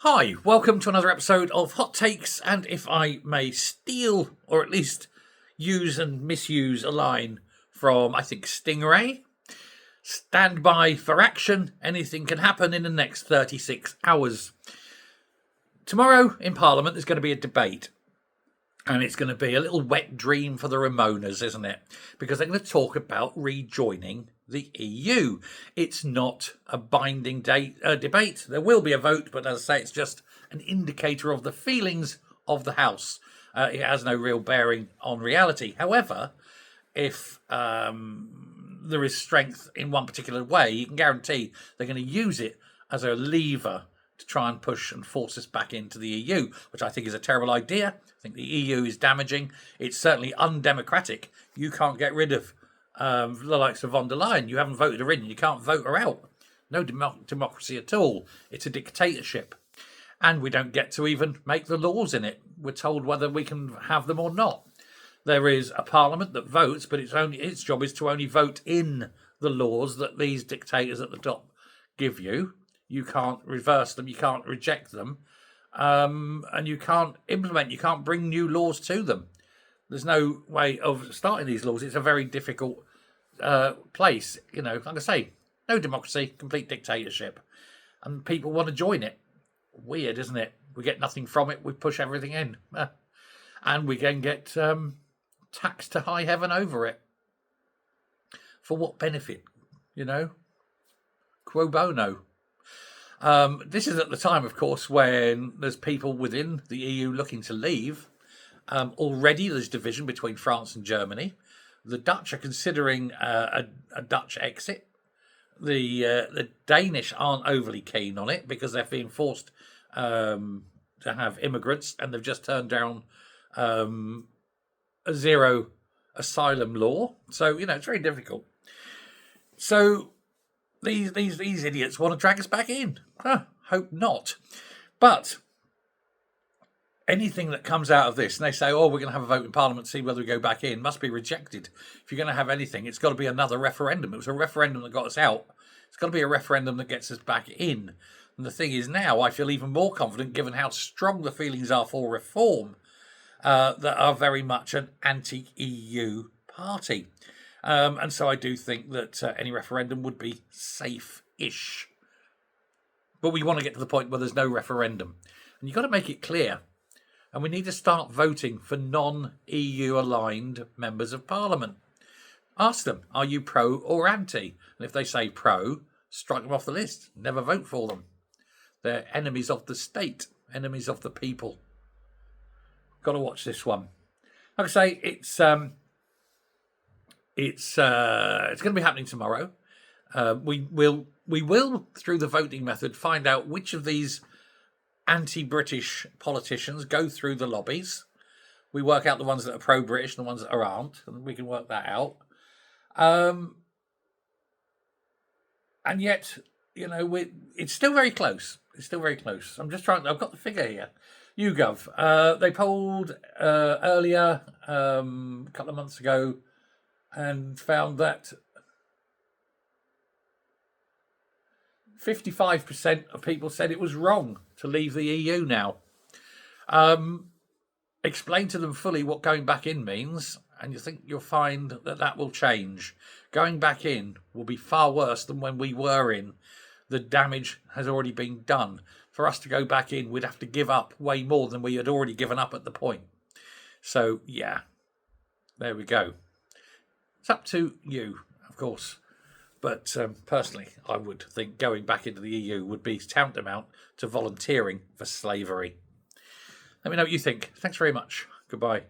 Hi, welcome to another episode of Hot Takes, and if I may steal, or at least use and misuse a line from, I think, Stingray, stand by for action, anything can happen in the next 36 hours. Tomorrow in Parliament there's going to be a debate, and it's going to be a little wet dream for the Ramonas, isn't it? Because they're going to talk about rejoining the EU. It's not a binding debate. There will be a vote, but as I say, it's just an indicator of the feelings of the House. It has no real bearing on reality. However, if there is strength in one particular way, you can guarantee they're going to use it as a lever to try and push and force us back into the EU, which I think is a terrible idea. I think the EU is damaging. It's certainly undemocratic. You can't get rid of the likes of von der Leyen. You haven't voted her in. You can't vote her out. No democracy at all. It's a dictatorship. And we don't get to even make the laws in it. We're told whether we can have them or not. There is a parliament that votes, but its job is to only vote in the laws that these dictators at the top give you. You can't reverse them. You can't reject them. And you can't implement. You can't bring new laws to them. There's no way of starting these laws. It's a very difficult place. You know, like I say, no democracy, complete dictatorship. And people want to join it. Weird, isn't it? We get nothing from it. We push everything in. And we can get taxed to high heaven over it. For what benefit? You know? Quo bono. This is at the time, of course, when there's people within the EU looking to leave. Already there's division between France and Germany. The Dutch are considering a Dutch exit. The Danish aren't overly keen on it because they're being forced to have immigrants, and they've just turned down a zero asylum law. So, you know, it's very difficult. So these idiots want to drag us back in. Hope not. But anything that comes out of this, and they say, oh, we're going to have a vote in Parliament to see whether we go back in, must be rejected. If you're going to have anything, it's got to be another referendum. It was a referendum that got us out. It's got to be a referendum that gets us back in. And the thing is now, I feel even more confident, given how strong the feelings are for reform, that are very much an anti-EU party. And so I do think that any referendum would be safe-ish. But we want to get to the point where there's no referendum. And you've got to make it clear. And we need to start voting for non-EU aligned members of Parliament. Ask them, are you pro or anti? And if they say pro, strike them off the list. Never vote for them. They're enemies of the state, enemies of the people. Got to watch this one. Like I say, it's going to be happening tomorrow. We will, through the voting method, find out which of these anti-British politicians go through the lobbies. We work out the ones that are pro-British and the ones that aren't, and we can work that out. And yet, you know, it's still very close. It's still very close. I've got the figure here. YouGov. They polled earlier, a couple of months ago, and found that 55% of people said it was wrong to leave the EU now. Explain to them fully what going back in means, and you think you'll find that will change. Going back in will be far worse than when we were in. The damage has already been done. For us to go back in, we'd have to give up way more than we had already given up at the point. So, yeah, there we go. It's up to you, of course. But personally, I would think going back into the EU would be tantamount to volunteering for slavery. Let me know what you think. Thanks very much. Goodbye.